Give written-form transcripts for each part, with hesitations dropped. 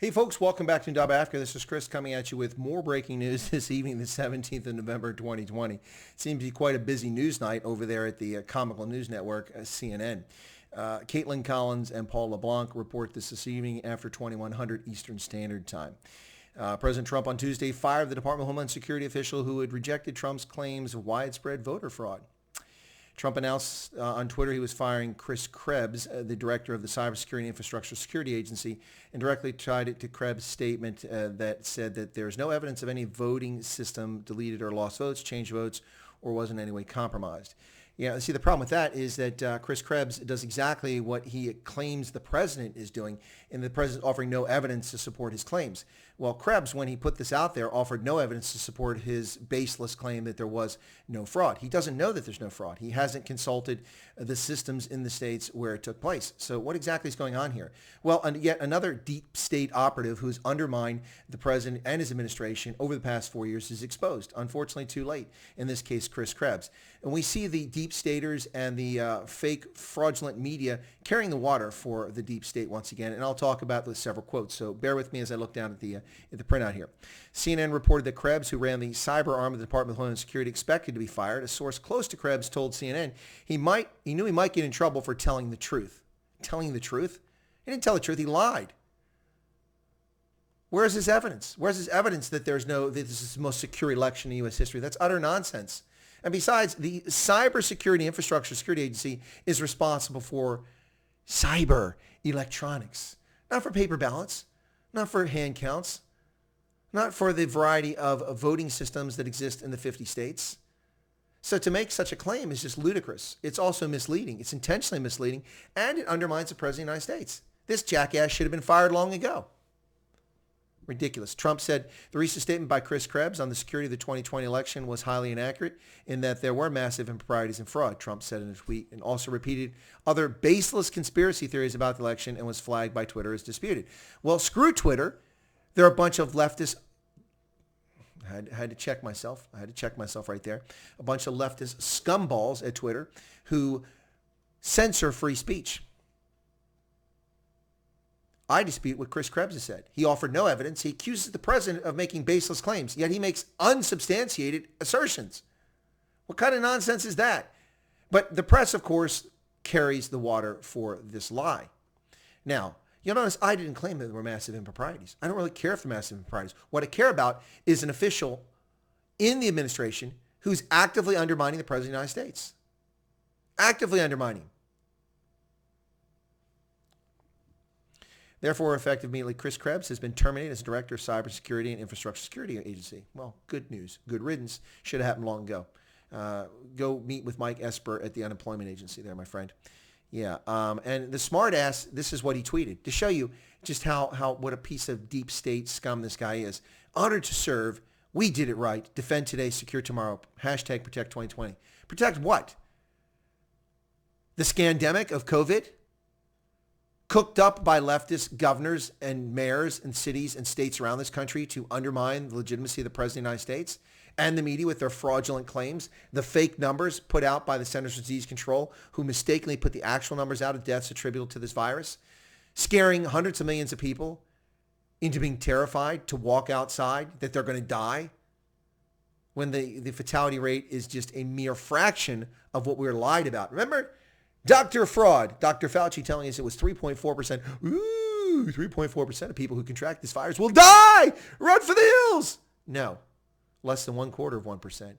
Hey folks, welcome back to Dub Africa. This is Chris coming at you with more breaking news this evening, the 17th of November, 2020. Seems to be quite a busy news night over there at the comical news network, CNN. Caitlin Collins and Paul LeBlanc report this evening after 2100 Eastern Standard Time. President Trump on Tuesday fired the Department of Homeland Security official who had rejected Trump's claims of widespread voter fraud. Trump announced on Twitter he was firing Chris Krebs, the director of the Cybersecurity and Infrastructure Security Agency, and directly tied it to Krebs' statement that said that there is no evidence of any voting system deleted or lost votes, changed votes, or was in any way compromised. Yeah, see, the problem with that is that Chris Krebs does exactly what he claims the president is doing, and the president offering no evidence to support his claims. Well, Krebs, when he put this out there, offered no evidence to support his baseless claim that there was no fraud. He doesn't know that there's no fraud. He hasn't consulted the systems in the states where it took place. So what exactly is going on here? Well, yet another deep state operative who's undermined the president and his administration over the past 4 years is exposed, unfortunately too late, in this case, Chris Krebs. And we see the deep staters and the fake fraudulent media carrying the water for the deep state once again, and I'll talk about the several quotes, so bear with me as I look down at the printout here. CNN reported that Krebs, who ran the cyber arm of the Department of Homeland Security, expected to be fired. A source close to Krebs told CNN he knew he might get in trouble for telling the truth. Telling the truth? He didn't tell the truth, he lied. Where's his evidence? Where's his evidence that this is the most secure election in U.S. history? That's utter nonsense. And besides, the Cybersecurity Infrastructure Security Agency is responsible for cyber electronics, not for paper ballots, not for hand counts, not for the variety of voting systems that exist in the 50 states. So to make such a claim is just ludicrous. It's also misleading. It's intentionally misleading, and it undermines the President of the United States. This jackass should have been fired long ago. Ridiculous. Trump said the recent statement by Chris Krebs on the security of the 2020 election was highly inaccurate in that there were massive improprieties and fraud, Trump said in a tweet, and also repeated other baseless conspiracy theories about the election and was flagged by Twitter as disputed. Well, screw Twitter. There are a bunch of leftists. I had to check myself. I had to check myself right there. A bunch of leftist scumballs at Twitter who censor free speech. I dispute what Chris Krebs has said. He offered no evidence. He accuses the president of making baseless claims, yet he makes unsubstantiated assertions. What kind of nonsense is that? But the press, of course, carries the water for this lie. Now, you'll notice I didn't claim that there were massive improprieties. I don't really care if there are massive improprieties. What I care about is an official in the administration who's actively undermining the president of the United States. Actively undermining. Therefore, effective immediately, Chris Krebs has been terminated as Director of Cybersecurity and Infrastructure Security Agency. Well, good news. Good riddance. Should have happened long ago. Go meet with Mike Esper at the unemployment agency there, my friend. Yeah. And the smart ass, this is what he tweeted to show you just what a piece of deep state scum this guy is. Honored to serve. We did it right. Defend today, secure tomorrow. Hashtag protect 2020. Protect what? The scandemic of COVID? Cooked up by leftist governors and mayors and cities and states around this country to undermine the legitimacy of the President of the United States and the media with their fraudulent claims, the fake numbers put out by the Centers for Disease Control, who mistakenly put the actual numbers out of deaths attributable to this virus, scaring hundreds of millions of people into being terrified to walk outside, that they're going to die, when the fatality rate is just a mere fraction of what we were lied about. Remember? Dr. Fraud, Dr. Fauci telling us it was 3.4%. Ooh, 3.4% of people who contract this virus will die. Run for the hills. No, less than 1/4%.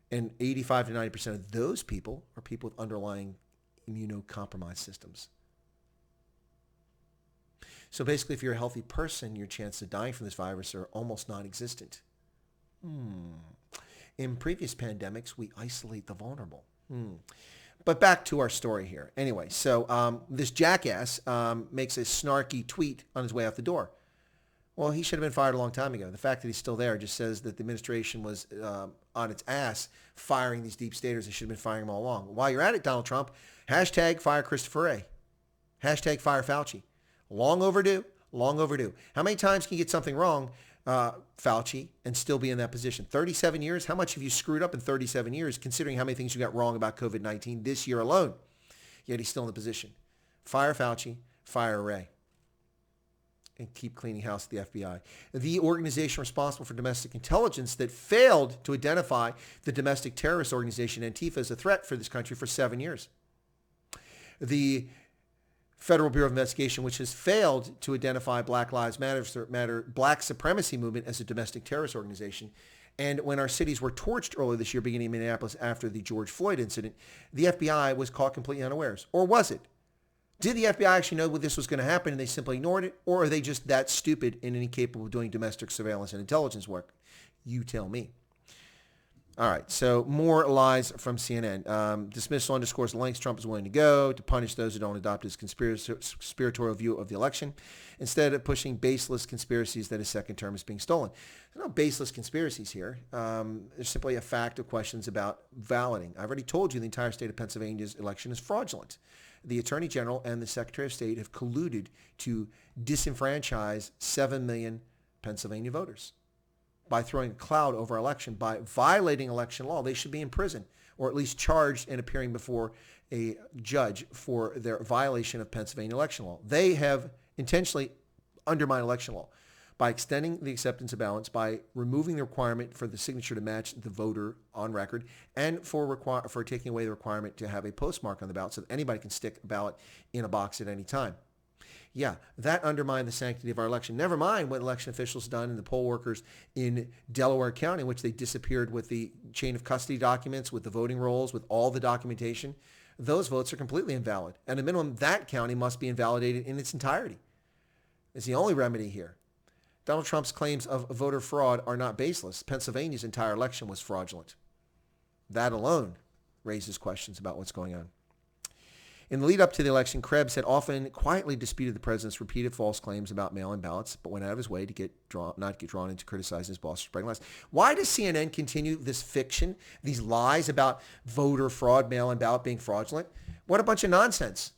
And 85 to 90% of those people are people with underlying immunocompromised systems. So basically, if you're a healthy person, your chances of dying from this virus are almost non-existent. In previous pandemics, we isolate the vulnerable. But back to our story here. Anyway, so this jackass makes a snarky tweet on his way out the door. Well, he should have been fired a long time ago. The fact that he's still there just says that the administration was on its ass firing these deep staters. They should have been firing them all along. While you're at it, Donald Trump, hashtag fire Christopher Wray. Hashtag fire Fauci. Long overdue. Long overdue. How many times can you get something wrong, Fauci, and still be in that position? 37 years? How much have you screwed up in 37 years, considering how many things you got wrong about COVID-19 this year alone? Yet he's still in the position. Fire Fauci, fire Wray. and keep cleaning house at the FBI. The organization responsible for domestic intelligence that failed to identify the domestic terrorist organization Antifa as a threat for this country for 7 years. The Federal Bureau of Investigation, which has failed to identify Black Lives Matter Black supremacy movement as a domestic terrorist organization. And when our cities were torched earlier this year, beginning in Minneapolis after the George Floyd incident, the FBI was caught completely unawares. Or was it? Did the FBI actually know this was going to happen and they simply ignored it? Or are they just that stupid and incapable of doing domestic surveillance and intelligence work? You tell me. All right, so more lies from CNN. Dismissal underscores the lengths Trump is willing to go to punish those who don't adopt his conspiratorial view of the election, instead of pushing baseless conspiracies that his second term is being stolen. There's no baseless conspiracies here. There's simply a fact of questions about balloting. I've already told you the entire state of Pennsylvania's election is fraudulent. The Attorney General and the Secretary of State have colluded to disenfranchise 7 million Pennsylvania voters by throwing a cloud over our election, by violating election law. They should be in prison, or at least charged and appearing before a judge for their violation of Pennsylvania election law. They have intentionally undermined election law by extending the acceptance of ballots, by removing the requirement for the signature to match the voter on record, and for taking away the requirement to have a postmark on the ballot so that anybody can stick a ballot in a box at any time. Yeah, that undermined the sanctity of our election. Never mind what election officials done and the poll workers in Delaware County, in which they disappeared with the chain of custody documents, with the voting rolls, with all the documentation. Those votes are completely invalid. At a minimum, that county must be invalidated in its entirety. It's the only remedy here. Donald Trump's claims of voter fraud are not baseless. Pennsylvania's entire election was fraudulent. That alone raises questions about what's going on. In the lead up to the election, Krebs had often quietly disputed the president's repeated false claims about mail-in ballots, but went out of his way to not get drawn into criticizing his boss for spreading lies. Why does CNN continue this fiction, these lies about voter fraud, mail-in ballot being fraudulent? What a bunch of nonsense.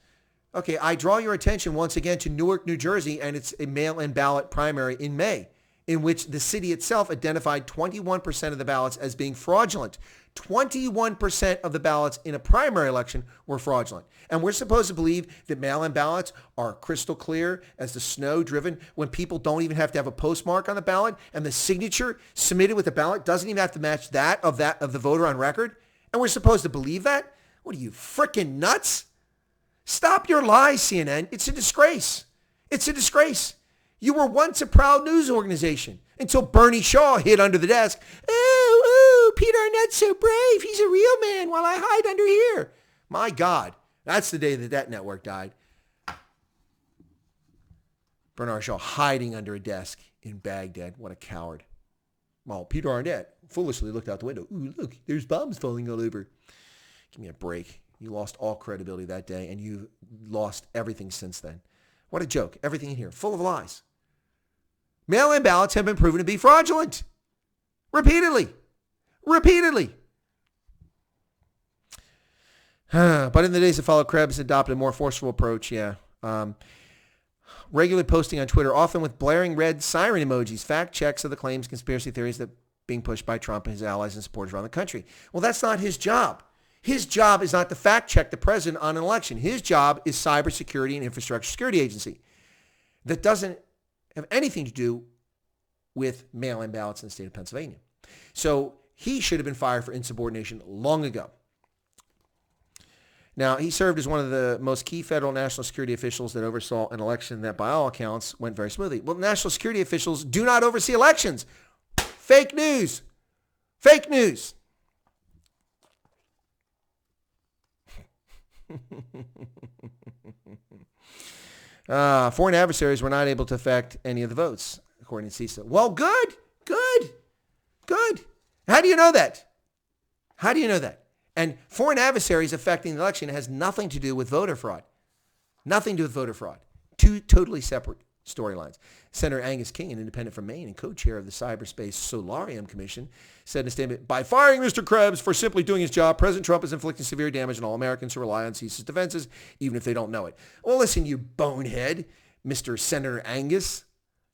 Okay, I draw your attention once again to Newark, New Jersey, and it's a mail-in ballot primary in May, in which the city itself identified 21% of the ballots as being fraudulent. 21% of the ballots in a primary election were fraudulent. And we're supposed to believe that mail-in ballots are crystal clear as the snow driven when people don't even have to have a postmark on the ballot and the signature submitted with the ballot doesn't even have to match that of the voter on record. And we're supposed to believe that? What are you, frickin' nuts? Stop your lies, CNN. It's a disgrace. It's a disgrace. You were once a proud news organization until Bernie Shaw hid under the desk. Oh, Peter Arnett's so brave. He's a real man while I hide under here. My God, that's the day that network died. Bernard Shaw hiding under a desk in Baghdad. What a coward. Well, Peter Arnett foolishly looked out the window. Ooh, look, there's bombs falling all over. Give me a break. You lost all credibility that day, and you lost everything since then. What a joke. Everything in here, full of lies. Mail-in ballots have been proven to be fraudulent. Repeatedly. But in the days that followed, Krebs adopted a more forceful approach, regularly posting on Twitter, often with blaring red siren emojis, fact checks of the claims, conspiracy theories that being pushed by Trump and his allies and supporters around the country. Well, that's not his job. His job is not to fact check the president on an election. His job is Cybersecurity and Infrastructure Security Agency. That doesn't have anything to do with mail-in ballots in the state of Pennsylvania. So he should have been fired for insubordination long ago. Now, he served as one of the most key federal national security officials that oversaw an election that, by all accounts, went very smoothly. Well, national security officials do not oversee elections. Fake news. Fake news. Foreign adversaries were not able to affect any of the votes, according to CISA. Well, good. How do you know that? And foreign adversaries affecting the election has nothing to do with voter fraud. Two totally separate storylines. Senator Angus King, an independent from Maine and co-chair of the Cyberspace Solarium Commission, said in a statement, by firing Mr. Krebs for simply doing his job, President Trump is inflicting severe damage on all Americans who rely on CISA's defenses, even if they don't know it. Well, listen, you bonehead, Mr. Senator Angus.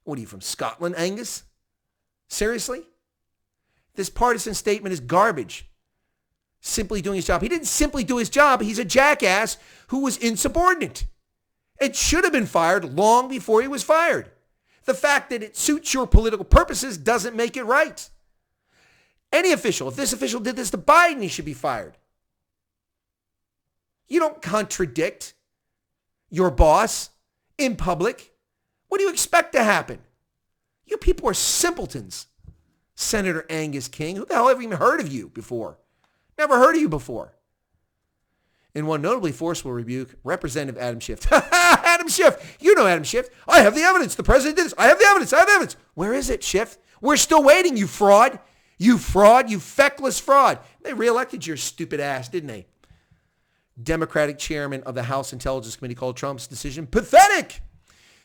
What are you, from Scotland, Angus? Seriously? This partisan statement is garbage. Simply doing his job. He didn't simply do his job. He's a jackass who was insubordinate. It should have been fired long before he was fired. The fact that it suits your political purposes doesn't make it right. Any official, if this official did this to Biden, he should be fired. You don't contradict your boss in public. What do you expect to happen? You people are simpletons. Senator Angus King, who the hell ever even heard of you before? Never heard of you before. In one notably forceful rebuke, Representative Adam Schiff. Adam Schiff, you know Adam Schiff. I have the evidence. The president did this. I have the evidence. I have the evidence. Where is it, Schiff? We're still waiting, you fraud. You fraud, you feckless fraud. They reelected your stupid ass, didn't they? Democratic chairman of the House Intelligence Committee called Trump's decision pathetic,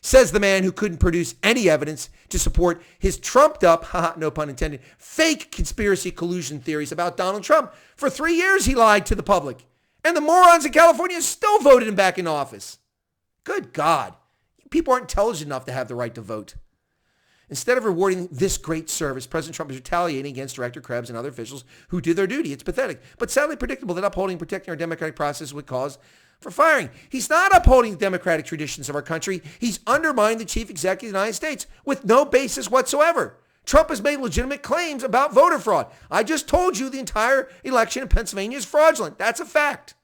says the man who couldn't produce any evidence to support his trumped up, no pun intended, fake conspiracy collusion theories about Donald Trump. For 3 years, he lied to the public. And the morons in California still voted him back in office. Good God. People aren't intelligent enough to have the right to vote. Instead of rewarding this great service, President Trump is retaliating against Director Krebs and other officials who did their duty. It's pathetic, but sadly predictable that upholding and protecting our democratic process would cause for firing. He's not upholding the democratic traditions of our country. He's undermined the chief executive of the United States with no basis whatsoever. Trump has made legitimate claims about voter fraud. I just told you the entire election in Pennsylvania is fraudulent. That's a fact.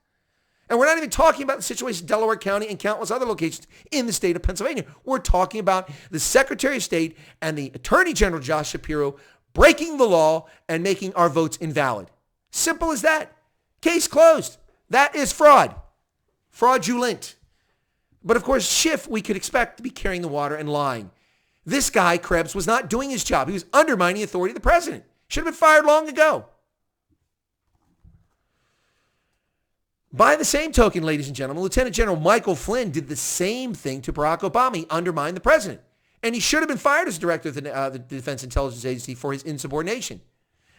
And we're not even talking about the situation in Delaware County and countless other locations in the state of Pennsylvania. We're talking about the Secretary of State and the Attorney General Josh Shapiro breaking the law and making our votes invalid. Simple as that. Case closed. That is fraud. Fraudulent. But of course, Schiff, we could expect to be carrying the water and lying. This guy, Krebs, was not doing his job. He was undermining the authority of the president. Should have been fired long ago. By the same token, ladies and gentlemen, Lieutenant General Michael Flynn did the same thing to Barack Obama. He undermined the president. And he should have been fired as director of the Defense Intelligence Agency for his insubordination.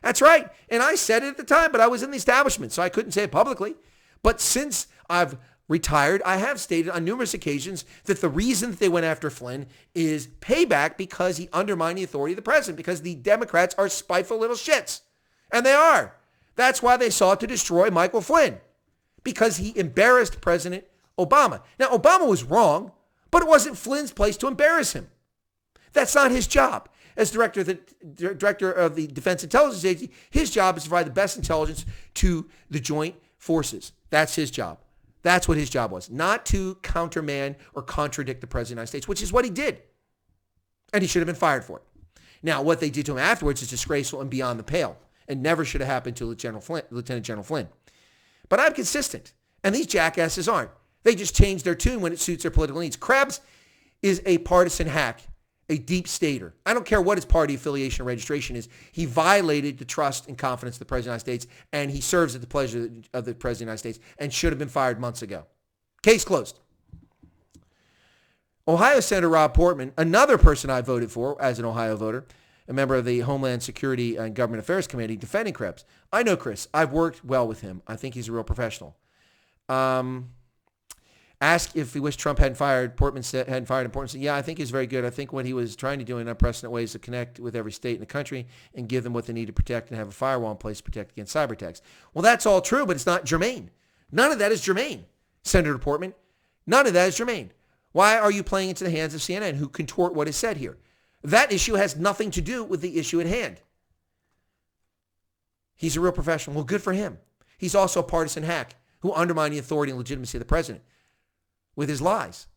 That's right. And I said it at the time, but I was in the establishment, so I couldn't say it publicly. But since I've retired, I have stated on numerous occasions that the reason that they went after Flynn is payback because he undermined the authority of the president, because the Democrats are spiteful little shits. And they are. That's why they sought to destroy Michael Flynn, because he embarrassed President Obama. Now, Obama was wrong, but it wasn't Flynn's place to embarrass him. That's not his job. As director of the Defense Intelligence Agency, his job is to provide the best intelligence to the joint forces. That's his job. That's what his job was, not to countermand or contradict the President of the United States, which is what he did. And he should have been fired for it. Now, what they did to him afterwards is disgraceful and beyond the pale, and never should have happened to Lieutenant General Flynn. But I'm consistent, and these jackasses aren't. They just change their tune when it suits their political needs. Krebs is a partisan hack, a deep stater. I don't care what his party affiliation or registration is. He violated the trust and confidence of the President of the United States, and he serves at the pleasure of the President of the United States and should have been fired months ago. Case closed. Ohio Senator Rob Portman, another person I voted for as an Ohio voter, a member of the Homeland Security and Government Affairs Committee, defending Krebs. I know Chris. I've worked well with him. I think he's a real professional. Asked if he wished Trump hadn't fired. Portman said, yeah, I think he's very good. I think what he was trying to do in unprecedented ways to connect with every state in the country and give them what they need to protect and have a firewall in place to protect against cyber attacks. Well, that's all true, but it's not germane. None of that is germane, Senator Portman. None of that is germane. Why are you playing into the hands of CNN, who contort what is said here? That issue has nothing to do with the issue at hand. He's a real professional. Well, good for him. He's also a partisan hack who undermined the authority and legitimacy of the president with his lies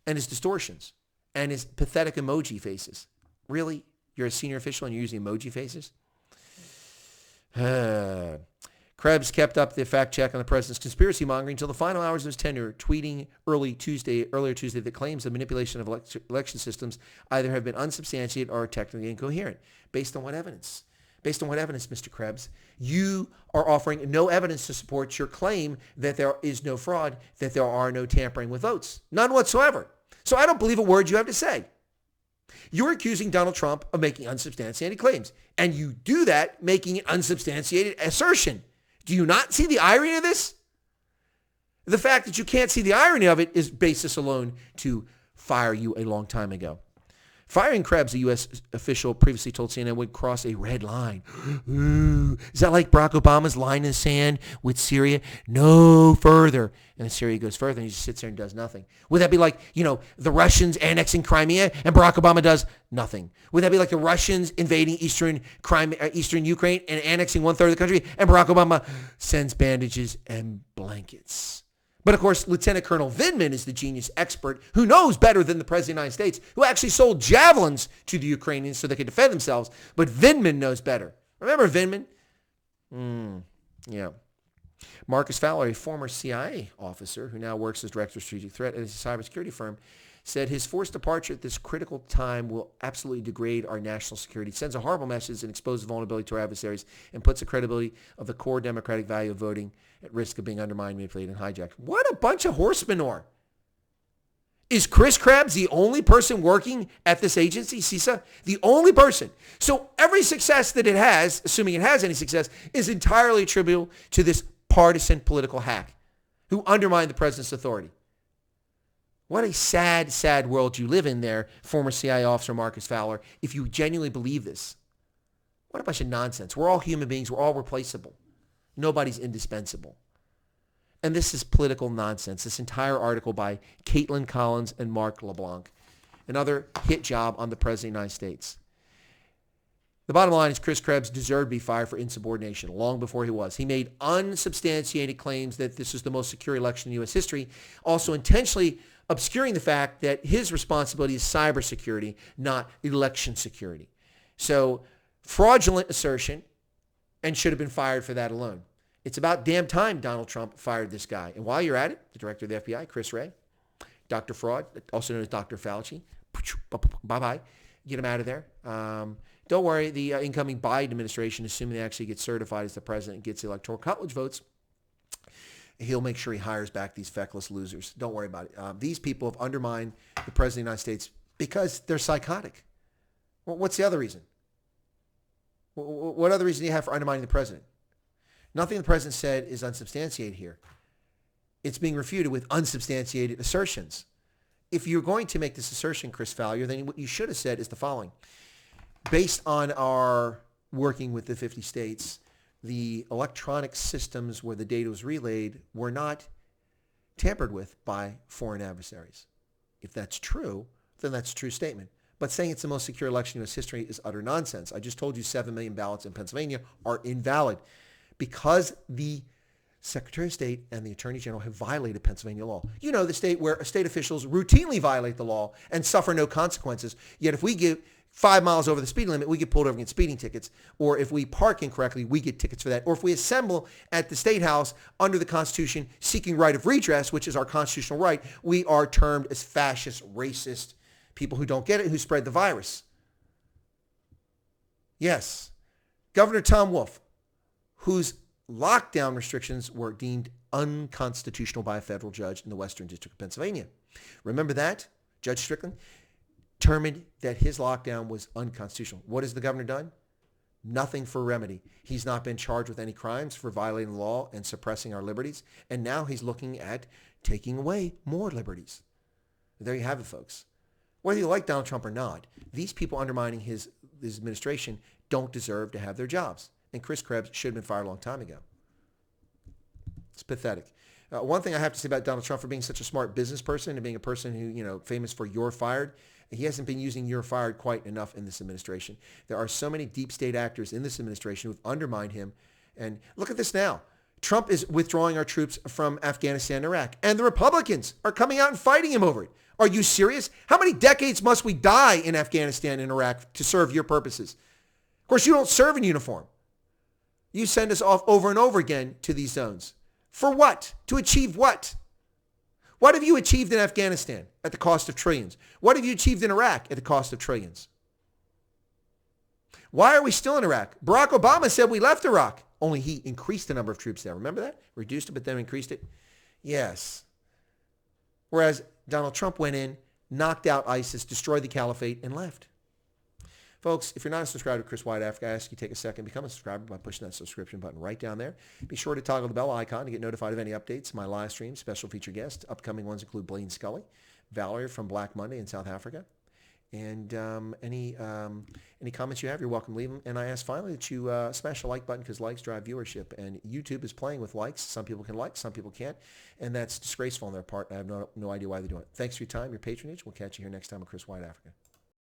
and his distortions and his pathetic emoji faces. Really? You're a senior official and you're using emoji faces? Krebs kept up the fact check on the president's conspiracy mongering until the final hours of his tenure, tweeting earlier Tuesday that claims of manipulation of election systems either have been unsubstantiated or are technically incoherent. Based on what evidence? Based on what evidence, Mr. Krebs? You are offering no evidence to support your claim that there is no fraud, that there are no tampering with votes. None whatsoever. So I don't believe a word you have to say. You're accusing Donald Trump of making unsubstantiated claims, and you do that making an unsubstantiated assertion. Do you not see the irony of this? The fact that you can't see the irony of it is basis alone to fire you a long time ago. Firing Krebs, a U.S. official previously told CNN, would cross a red line. Ooh. Is that like Barack Obama's line in the sand with Syria? No further. And then Syria goes further and he just sits there and does nothing. Would that be like, the Russians annexing Crimea and Barack Obama does nothing? Would that be like the Russians invading eastern Ukraine and annexing 1/3 of the country and Barack Obama sends bandages and blankets? But of course, Lieutenant Colonel Vindman is the genius expert who knows better than the President of the United States, who actually sold javelins to the Ukrainians so they could defend themselves. But Vindman knows better. Remember Vindman? Yeah. Marcus Fowler, a former CIA officer who now works as director of strategic threat at a cybersecurity firm, said his forced departure at this critical time will absolutely degrade our national security, sends a horrible message and exposes vulnerability to our adversaries, and puts the credibility of the core democratic value of voting at risk of being undermined, manipulated, and hijacked. What a bunch of horse manure. Is Chris Krebs the only person working at this agency, CISA? The only person. So every success that it has, assuming it has any success, is entirely attributable to this partisan political hack who undermined the president's authority. What a sad, sad world you live in there, former CIA officer Marcus Fowler, if you genuinely believe this. What a bunch of nonsense. We're all human beings. We're all replaceable. Nobody's indispensable. And this is political nonsense. This entire article by Caitlin Collins and Mark LeBlanc. Another hit job on the President of the United States. The bottom line is Chris Krebs deserved to be fired for insubordination long before he was. He made unsubstantiated claims that this was the most secure election in U.S. history, also intentionally obscuring the fact that his responsibility is cybersecurity, not election security. So fraudulent assertion, and should have been fired for that alone. It's about damn time Donald Trump fired this guy. And while you're at it, the director of the FBI, Chris Wray, Dr. Fraud, also known as Dr. Fauci, bye-bye, get him out of there. Don't worry, the incoming Biden administration, assuming they actually get certified as the president and gets the electoral college votes, he'll make sure he hires back these feckless losers. Don't worry about it. These people have undermined the president of the United States because they're psychotic. Well, what's the other reason? What other reason do you have for undermining the president? Nothing the president said is unsubstantiated here. It's being refuted with unsubstantiated assertions. If you're going to make this assertion, Chris Fowler, then what you should have said is the following. Based on our working with the 50 states, the electronic systems where the data was relayed were not tampered with by foreign adversaries. If that's true, then that's a true statement. But saying it's the most secure election in U.S. history is utter nonsense. I just told you 7 million ballots in Pennsylvania are invalid because the Secretary of State and the Attorney General have violated Pennsylvania law. You know, the state where state officials routinely violate the law and suffer no consequences. Yet if we get 5 miles over the speed limit, we get pulled over and get speeding tickets. Or if we park incorrectly, we get tickets for that. Or if we assemble at the State House under the Constitution seeking right of redress, which is our constitutional right, we are termed as fascist, racist people who don't get it, who spread the virus. Yes. Governor Tom Wolf, whose lockdown restrictions were deemed unconstitutional by a federal judge in the Western District of Pennsylvania. Remember that? Judge Strickland determined that his lockdown was unconstitutional. What has the governor done? Nothing for remedy. He's not been charged with any crimes for violating the law and suppressing our liberties. And now he's looking at taking away more liberties. There you have it, folks. Whether you like Donald Trump or not, these people undermining his administration don't deserve to have their jobs. And Chris Krebs should have been fired a long time ago. It's pathetic. One thing I have to say about Donald Trump for being such a smart business person and being a person who, famous for you're fired, he hasn't been using you're fired quite enough in this administration. There are so many deep state actors in this administration who've undermined him. And look at this now. Trump is withdrawing our troops from Afghanistan and Iraq. And the Republicans are coming out and fighting him over it. Are you serious? How many decades must we die in Afghanistan and Iraq to serve your purposes? Of course, you don't serve in uniform. You send us off over and over again to these zones. For what? To achieve what? What have you achieved in Afghanistan at the cost of trillions? What have you achieved in Iraq at the cost of trillions? Why are we still in Iraq? Barack Obama said we left Iraq. Only he increased the number of troops there. Remember that? Reduced it, but then increased it? Yes. Whereas Donald Trump went in, knocked out ISIS, destroyed the caliphate, and left. Folks, if you're not a subscriber to Chris White Africa, I ask you to take a second, become a subscriber by pushing that subscription button right down there. Be sure to toggle the bell icon to get notified of any updates, my live streams, special feature guests. Upcoming ones include Blaine Scully, Valerie from Black Monday in South Africa, And any comments you have, you're welcome to leave them. And I ask finally that you smash the like button because likes drive viewership. And YouTube is playing with likes. Some people can like, some people can't. And that's disgraceful on their part. I have no idea why they're doing it. Thanks for your time, your patronage. We'll catch you here next time on Chris White Africa.